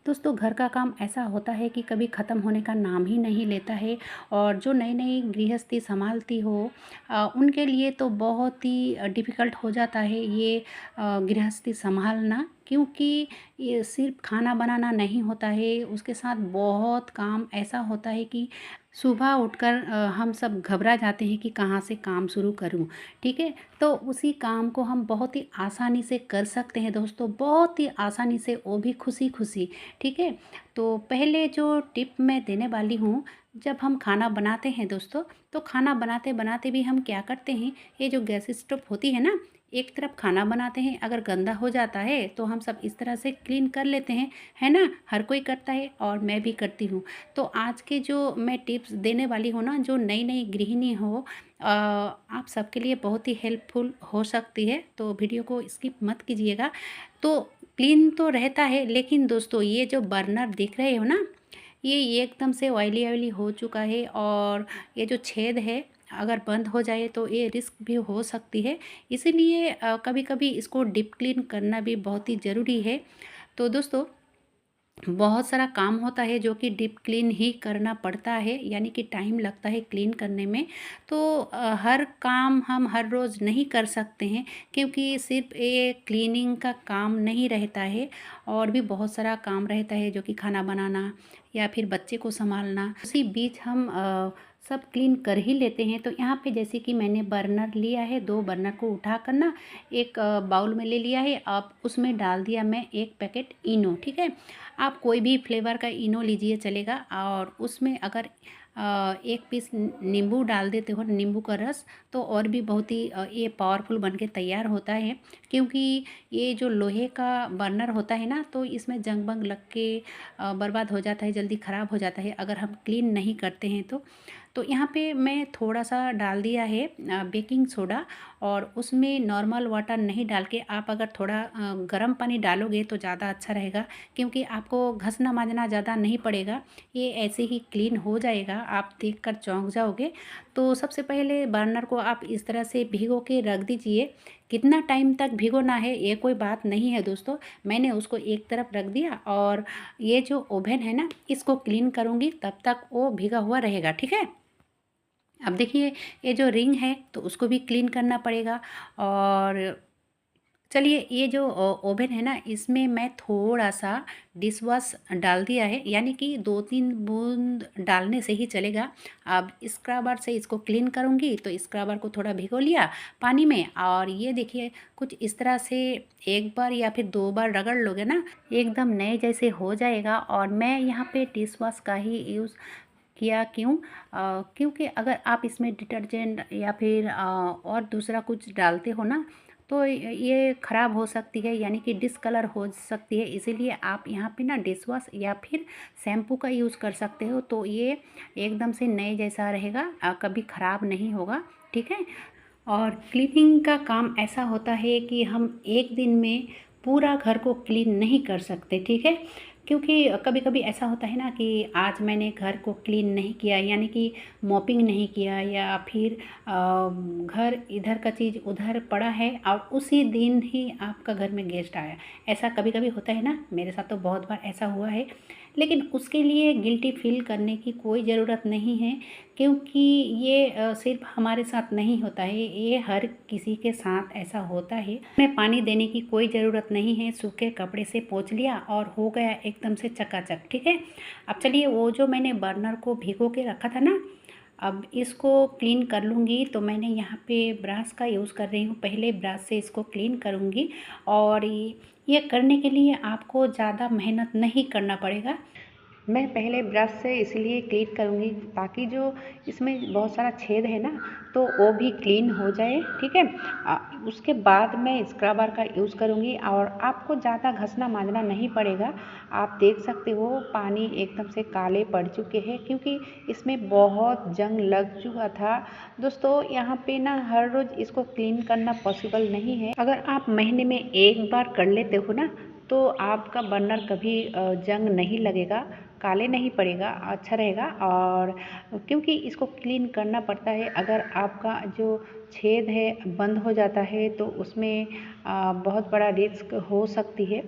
दोस्तों घर का काम ऐसा होता है कि कभी ख़त्म होने का नाम ही नहीं लेता है। और जो नई नई गृहस्थी संभालती हो उनके लिए तो बहुत ही डिफ़िकल्ट हो जाता है ये गृहस्थी संभालना, क्योंकि ये सिर्फ खाना बनाना नहीं होता है, उसके साथ बहुत काम ऐसा होता है कि सुबह उठकर हम सब घबरा जाते हैं कि कहाँ से काम शुरू करूँ। ठीक है, तो उसी काम को हम बहुत ही आसानी से कर सकते हैं दोस्तों, बहुत ही आसानी से, वो भी खुशी खुशी। ठीक है, तो पहले जो टिप मैं देने वाली हूँ, जब हम खाना बनाते हैं दोस्तों, तो खाना बनाते बनाते भी हम क्या करते हैं, ये जो गैस स्टोव होती है ना, एक तरफ खाना बनाते हैं, अगर गंदा हो जाता है तो हम सब इस तरह से क्लीन कर लेते हैं, है ना। हर कोई करता है और मैं भी करती हूँ। तो आज के जो मैं टिप्स देने वाली हूँ ना, जो नई नई गृहिणी हो, आप सबके लिए बहुत ही हेल्पफुल हो सकती है, तो वीडियो को स्किप मत कीजिएगा। तो क्लीन तो रहता है, लेकिन दोस्तों ये जो बर्नर दिख रहे हो ना, ये एकदम से ऑयली ऑयली हो चुका है, और ये जो छेद है, अगर बंद हो जाए तो ये रिस्क भी हो सकती है। इसीलिए कभी कभी इसको डीप क्लीन करना भी बहुत ही ज़रूरी है। तो दोस्तों बहुत सारा काम होता है जो कि डीप क्लीन ही करना पड़ता है, यानी कि टाइम लगता है क्लीन करने में। तो हर काम हम हर रोज़ नहीं कर सकते हैं, क्योंकि सिर्फ ये क्लीनिंग का काम नहीं रहता है, और भी बहुत सारा काम रहता है, जो कि खाना बनाना या फिर बच्चे को संभालना। उसी बीच हम सब क्लीन कर ही लेते हैं। तो यहाँ पे जैसे कि मैंने बर्नर लिया है, 2 बर्नर को उठा कर ना एक बाउल में ले लिया है। अब उसमें डाल दिया मैं 1 पैकेट इनो। ठीक है, आप कोई भी फ्लेवर का इनो लीजिए चलेगा, और उसमें अगर 1 पीस नींबू डाल देते हो, नींबू का रस, तो और भी बहुत ही ये पावरफुल बन के तैयार होता है। क्योंकि ये जो लोहे का बर्नर होता है ना, तो इसमें जंग बंग लग के बर्बाद हो जाता है, जल्दी ख़राब हो जाता है अगर हम क्लीन नहीं करते हैं तो यहाँ पे मैं थोड़ा सा डाल दिया है बेकिंग सोडा, और उसमें नॉर्मल वाटर नहीं डाल के आप अगर थोड़ा गर्म पानी डालोगे तो ज़्यादा अच्छा रहेगा, क्योंकि आपको घसना मांजना ज़्यादा नहीं पड़ेगा, ये ऐसे ही क्लीन हो जाएगा, आप देखकर चौंक जाओगे। तो सबसे पहले बर्नर को आप इस तरह से भिगो के रख दीजिए। कितना टाइम तक भिगोना है ये कोई बात नहीं है दोस्तों, मैंने उसको एक तरफ रख दिया, और ये जो ओवन है ना, इसको क्लीन करूँगी, तब तक वो भिगा हुआ रहेगा। ठीक है, अब देखिए ये जो रिंग है तो उसको भी क्लीन करना पड़ेगा। और चलिए, ये जो ओवन है ना, इसमें मैं थोड़ा सा डिश वॉश डाल दिया है, यानी कि 2-3 बूंद डालने से ही चलेगा। अब स्क्रबर से इसको क्लीन करूँगी, तो स्क्रबर को थोड़ा भिगो लिया पानी में, और ये देखिए कुछ इस तरह से 1 बार या फिर 2 बार रगड़ लोगे ना, एकदम नए जैसे हो जाएगा। और मैं यहाँ पे डिश वॉश का ही यूज़ किया, क्यों? क्योंकि अगर आप इसमें डिटर्जेंट या फिर और दूसरा कुछ डालते हो ना, तो ये ख़राब हो सकती है, यानी कि डिसकलर हो सकती है। इसीलिए आप यहाँ पे ना डिश वॉश या फिर शैम्पू का यूज़ कर सकते हो, तो ये एकदम से नए जैसा रहेगा, कभी ख़राब नहीं होगा। ठीक है, और क्लीनिंग का काम ऐसा होता है कि हम एक दिन में पूरा घर को क्लीन नहीं कर सकते। ठीक है, क्योंकि कभी कभी ऐसा होता है ना कि आज मैंने घर को क्लीन नहीं किया, यानी कि मॉपिंग नहीं किया, या फिर घर इधर का चीज़ उधर पड़ा है, और उसी दिन ही आपका घर में गेस्ट आया। ऐसा कभी कभी होता है ना, मेरे साथ तो बहुत बार ऐसा हुआ है। लेकिन उसके लिए गिल्टी फील करने की कोई ज़रूरत नहीं है, क्योंकि ये सिर्फ हमारे साथ नहीं होता है, ये हर किसी के साथ ऐसा होता है। में पानी देने की कोई ज़रूरत नहीं है, सूखे कपड़े से पोंछ लिया और हो गया एकदम से चकाचक। ठीक है, अब चलिए, वो जो मैंने बर्नर को भिगो के रखा था ना, अब इसको क्लीन कर लूँगी। तो मैंने यहाँ पे ब्रश का यूज़ कर रही हूँ, पहले ब्रश से इसको क्लीन करूँगी। और ये करने के लिए आपको ज़्यादा मेहनत नहीं करना पड़ेगा। मैं पहले ब्रश से इसलिए क्लीन करूँगी ताकि जो इसमें बहुत सारा छेद है ना, तो वो भी क्लीन हो जाए। ठीक है, उसके बाद मैं स्क्रबर का यूज़ करूँगी, और आपको ज़्यादा घसना मांजना नहीं पड़ेगा। आप देख सकते हो पानी एकदम से काले पड़ चुके हैं, क्योंकि इसमें बहुत जंग लग चुका था। दोस्तों यहाँ पे ना हर रोज़ इसको क्लीन करना पॉसिबल नहीं है। अगर आप महीने में 1 बार कर लेते हो ना, तो आपका बर्नर कभी जंग नहीं लगेगा, काले नहीं पड़ेगा, अच्छा रहेगा। और क्योंकि इसको क्लीन करना पड़ता है, अगर आपका जो छेद है बंद हो जाता है तो उसमें बहुत बड़ा रिस्क हो सकती है।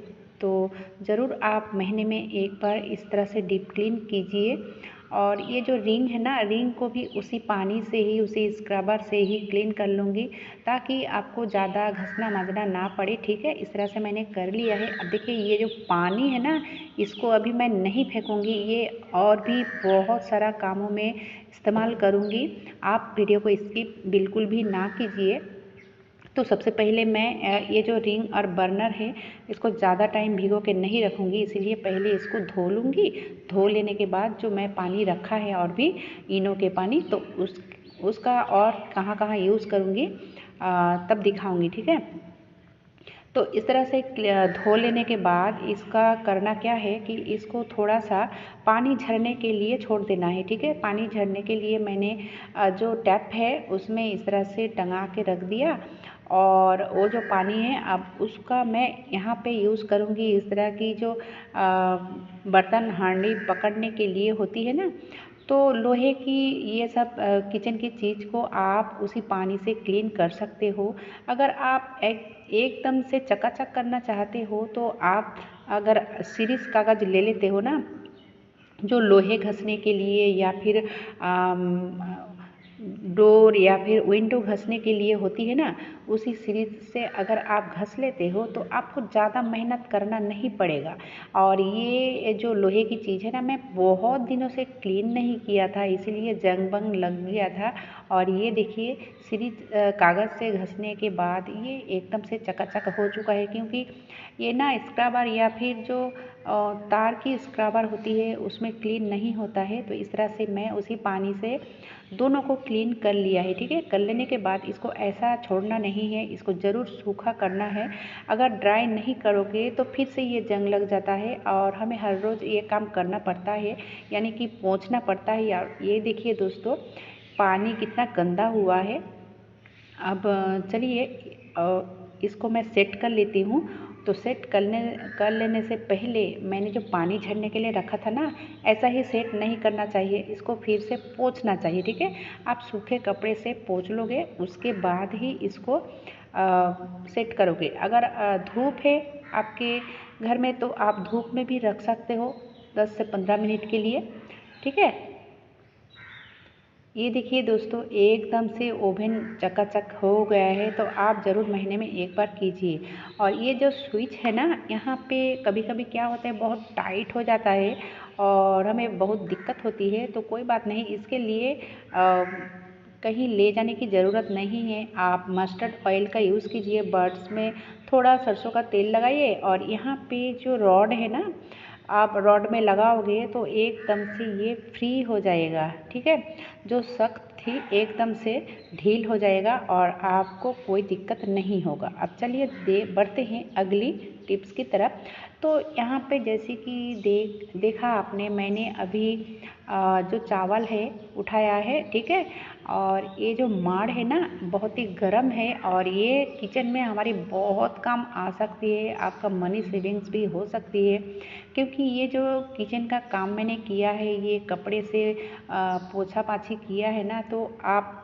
तो ज़रूर आप महीने में एक बार इस तरह से डीप क्लीन कीजिए। और ये जो रिंग है ना, रिंग को भी उसी पानी से ही, उसी स्क्रबर से ही क्लीन कर लूँगी, ताकि आपको ज़्यादा घसना मांजना ना पड़े। ठीक है, इस तरह से मैंने कर लिया है। अब देखिए ये जो पानी है ना, इसको अभी मैं नहीं फेंकूँगी, ये और भी बहुत सारा कामों में इस्तेमाल करूँगी। आप वीडियो को स्किप बिल्कुल भी ना कीजिए। तो सबसे पहले मैं ये जो रिंग और बर्नर है, इसको ज़्यादा टाइम भिगो के नहीं रखूँगी, इसीलिए पहले इसको धो लूँगी। धो लेने के बाद जो मैं पानी रखा है और भी इनो के पानी, तो उसका और कहाँ-कहाँ यूज़ करूँगी तब दिखाऊँगी। ठीक है, तो इस तरह से धो लेने के बाद इसका करना क्या है कि इसको थोड़ा सा पानी झरने के लिए छोड़ देना है। ठीक है, पानी झरने के लिए मैंने जो टैप है उसमें इस तरह से टंगा के रख दिया, और वो जो पानी है अब उसका मैं यहाँ पे यूज़ करूँगी। इस तरह की जो बर्तन हांडी पकड़ने के लिए होती है ना, तो लोहे की ये सब किचन की चीज़ को आप उसी पानी से क्लीन कर सकते हो। अगर आप एकदम से चकाचक करना चाहते हो, तो आप अगर सीरीज कागज़ ले लेते हो ना, जो लोहे घसने के लिए या फिर डोर या फिर विंडो घसने के लिए होती है ना, उसी सीरीज से अगर आप घस लेते हो तो आपको ज़्यादा मेहनत करना नहीं पड़ेगा। और ये जो लोहे की चीज़ है ना, मैं बहुत दिनों से क्लीन नहीं किया था, इसीलिए जंग बंग लग गया था। और ये देखिए सीरीज कागज़ से घसने के बाद ये एकदम से चकाचक हो चुका है, क्योंकि ये ना स्क्रबर या फिर जो तार की स्क्रबर होती है उसमें क्लीन नहीं होता है। तो इस तरह से मैं उसी पानी से दोनों को क्लीन कर लिया है। ठीक है, कर लेने के बाद इसको ऐसा छोड़ना नहीं है, इसको ज़रूर सूखा करना है। अगर ड्राई नहीं करोगे तो फिर से ये जंग लग जाता है और हमें हर रोज़ ये काम करना पड़ता है, यानी कि पोंछना पड़ता है। यार ये देखिए दोस्तों, पानी कितना गंदा हुआ है। अब चलिए इसको मैं सेट कर लेती हूँ। तो सेट कर लेने से पहले मैंने जो पानी झरने के लिए रखा था ना, ऐसा ही सेट नहीं करना चाहिए, इसको फिर से पोंछना चाहिए। ठीक है, आप सूखे कपड़े से पोंछ लोगे, उसके बाद ही इसको सेट करोगे। अगर धूप है आपके घर में तो आप धूप में भी रख सकते हो 10 से 15 मिनट के लिए। ठीक है, ये देखिए दोस्तों, एकदम से ओवन चकाचक हो गया है। तो आप ज़रूर महीने में एक बार कीजिए। और ये जो स्विच है ना, यहाँ पे कभी कभी क्या होता है, बहुत टाइट हो जाता है और हमें बहुत दिक्कत होती है। तो कोई बात नहीं, इसके लिए कहीं ले जाने की ज़रूरत नहीं है। आप मस्टर्ड ऑयल का यूज़ कीजिए, बर्ड्स में थोड़ा सरसों का तेल लगाइए, और यहाँ पे जो रॉड है ना, आप रॉड में लगाओगे तो एकदम से ये फ्री हो जाएगा। ठीक है, जो सख्त थी एकदम से ढील हो जाएगा और आपको कोई दिक्कत नहीं होगा। अब चलिए बढ़ते हैं अगली टिप्स की तरफ। तो यहाँ पे जैसे कि देखा आपने, मैंने अभी जो चावल है उठाया है। ठीक है, और ये जो माड़ है ना, बहुत ही गर्म है और ये किचन में हमारी बहुत काम आ सकती है, आपका मनी सेविंग्स भी हो सकती है। क्योंकि ये जो किचन का काम मैंने किया है, ये कपड़े से पोछा पाछी किया है ना, तो आप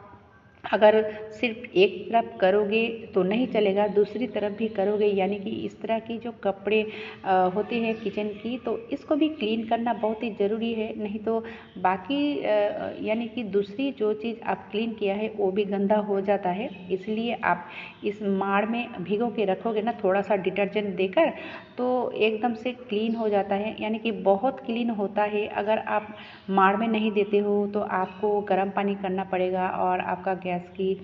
अगर सिर्फ एक तरफ करोगे तो नहीं चलेगा, दूसरी तरफ भी करोगे, यानी कि इस तरह की जो कपड़े होते हैं किचन की, तो इसको भी क्लीन करना बहुत ही ज़रूरी है। नहीं तो बाकी यानी कि दूसरी जो चीज़ आप क्लीन किया है वो भी गंदा हो जाता है। इसलिए आप इस माड़ में भिगो के रखोगे ना थोड़ा सा डिटर्जेंट देकर, तो एकदम से क्लीन हो जाता है, यानी कि बहुत क्लीन होता है। अगर आप माड़ में नहीं देते हो तो आपको गर्म पानी करना पड़ेगा और आपका गैस की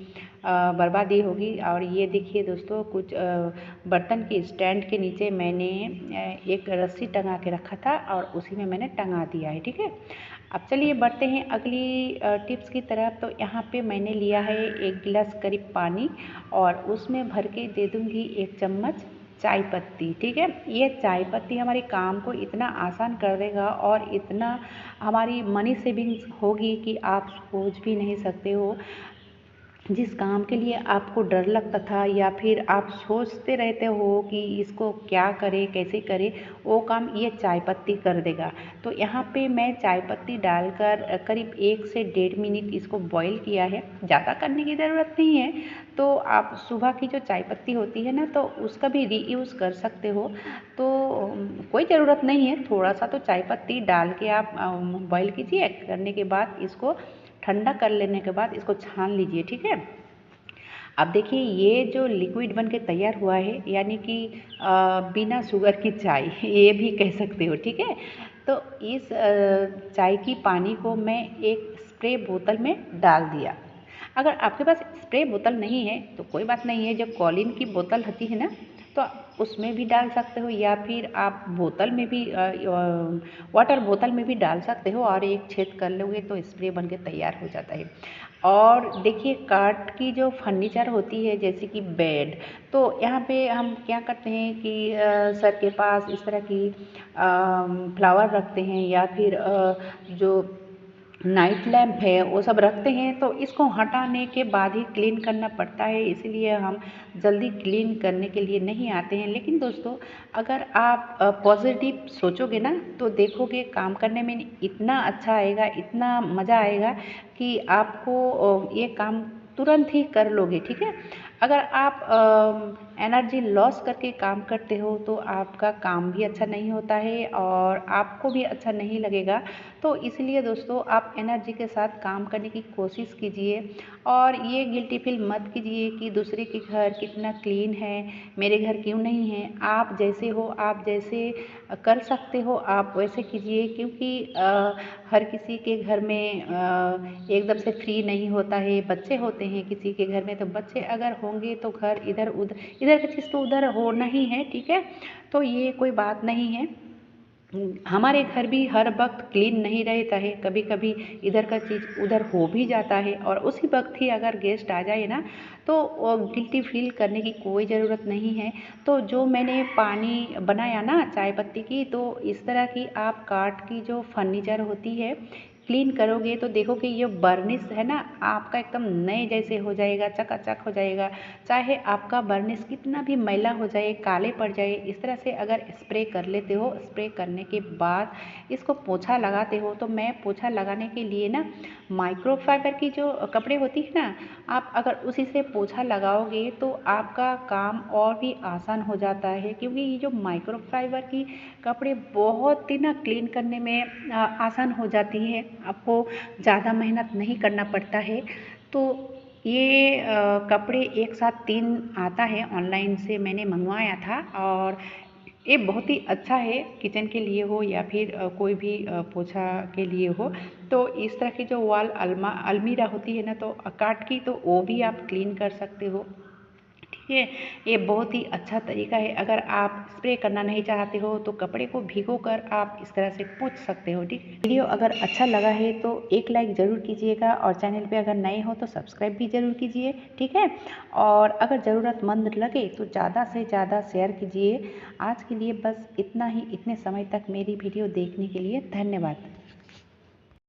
बर्बादी होगी। और ये देखिए दोस्तों, कुछ बर्तन के स्टैंड के नीचे मैंने एक रस्सी टंगा के रखा था और उसी में मैंने टंगा दिया है। ठीक है, अब चलिए बढ़ते हैं अगली टिप्स की तरफ। तो यहाँ पे मैंने लिया है 1 गिलास करीब पानी और उसमें भर के दे दूँगी 1 चम्मच चाय पत्ती। ठीक है, ये चाय पत्ती हमारे काम को इतना आसान कर देगा और इतना हमारी मनी सेविंग्स होगी कि आप सोच भी नहीं सकते हो। जिस काम के लिए आपको डर लगता था या फिर आप सोचते रहते हो कि इसको क्या करें कैसे करें, वो काम ये चाय पत्ती कर देगा। तो यहाँ पे मैं चाय पत्ती डालकर करीब 1 से 1.5 मिनट इसको बॉईल किया है। ज़्यादा करने की ज़रूरत नहीं है। तो आप सुबह की जो चाय पत्ती होती है ना, तो उसका भी रीयूज़ कर सकते हो। तो कोई ज़रूरत नहीं है, थोड़ा सा तो चाय पत्ती डाल के आप बॉईल कीजिए। करने के बाद इसको ठंडा कर लेने के बाद इसको छान लीजिए, ठीक है। अब देखिए ये जो लिक्विड बन के तैयार हुआ है, यानी कि बिना शुगर की चाय ये भी कह सकते हो, ठीक है। तो इस चाय की पानी को मैं एक स्प्रे बोतल में डाल दिया। अगर आपके पास स्प्रे बोतल नहीं है तो कोई बात नहीं है, जो कॉलिन की बोतल होती है ना, तो उसमें भी डाल सकते हो या फिर आप बोतल में भी वाटर बोतल में भी डाल सकते हो और एक छेद कर लोगे तो स्प्रे बन के तैयार हो जाता है। और देखिए काठ की जो फर्नीचर होती है जैसे कि बेड, तो यहाँ पे हम क्या करते हैं कि सर के पास इस तरह की फ्लावर रखते हैं या फिर जो नाइट लैंप है वो सब रखते हैं, तो इसको हटाने के बाद ही क्लीन करना पड़ता है, इसलिए हम जल्दी क्लीन करने के लिए नहीं आते हैं। लेकिन दोस्तों, अगर आप पॉजिटिव सोचोगे ना, तो देखोगे काम करने में इतना अच्छा आएगा, इतना मज़ा आएगा कि आपको ये काम तुरंत ही कर लोगे, ठीक है। अगर आप एनर्जी लॉस करके काम करते हो तो आपका काम भी अच्छा नहीं होता है और आपको भी अच्छा नहीं लगेगा। तो इसलिए दोस्तों, आप एनर्जी के साथ काम करने की कोशिश कीजिए और ये गिल्टी फील मत कीजिए कि दूसरे के घर कितना क्लीन है, मेरे घर क्यों नहीं है। आप जैसे हो, आप जैसे कर सकते हो, आप वैसे कीजिए, क्योंकि हर किसी के घर में एकदम से फ्री नहीं होता है। बच्चे होते हैं किसी के घर में, तो बच्चे अगर होंगे तो घर इधर उधर, इधर की चीज़ तो उधर होना ही है, ठीक है। तो ये कोई बात नहीं है। हमारे घर भी हर वक्त क्लीन नहीं रहता है, कभी कभी इधर का चीज़ उधर हो भी जाता है और उसी वक्त ही अगर गेस्ट आ जाए ना, तो गिल्टी फील करने की कोई ज़रूरत नहीं है। तो जो मैंने पानी बनाया ना चाय पत्ती की, तो इस तरह की आप काठ की जो फर्नीचर होती है क्लीन करोगे तो देखोगे ये बर्निश है ना, आपका एकदम नए जैसे हो जाएगा, चकाचक हो जाएगा। चाहे आपका बर्निश कितना भी मैला हो जाए, काले पड़ जाए, इस तरह से अगर स्प्रे कर लेते हो, स्प्रे करने के बाद इसको पोछा लगाते हो, तो मैं पोछा लगाने के लिए ना माइक्रोफाइबर की जो कपड़े होती है ना, आप अगर उसी से पोछा लगाओगे तो आपका काम और भी आसान हो जाता है, क्योंकि ये जो माइक्रोफाइबर की कपड़े बहुत ही ना क्लीन करने में आसान हो जाती है, आपको ज़्यादा मेहनत नहीं करना पड़ता है। तो ये कपड़े एक साथ 3 आता है, ऑनलाइन से मैंने मंगवाया था और ये बहुत ही अच्छा है, किचन के लिए हो या फिर कोई भी पोछा के लिए हो। तो इस तरह की जो वॉल अलमीरा होती है ना, तो काठ की, तो वो भी आप क्लीन कर सकते हो, ठीक है। ये बहुत ही अच्छा तरीका है। अगर आप स्प्रे करना नहीं चाहते हो तो कपड़े को भिगो कर आप इस तरह से पोंछ सकते हो, ठीक है। वीडियो अगर अच्छा लगा है तो एक लाइक ज़रूर कीजिएगा और चैनल पे अगर नए हो तो सब्सक्राइब भी ज़रूर कीजिए, ठीक है। और अगर ज़रूरतमंद लगे तो ज़्यादा से ज़्यादा शेयर कीजिए। आज के लिए बस इतना ही। इतने समय तक मेरी वीडियो देखने के लिए धन्यवाद।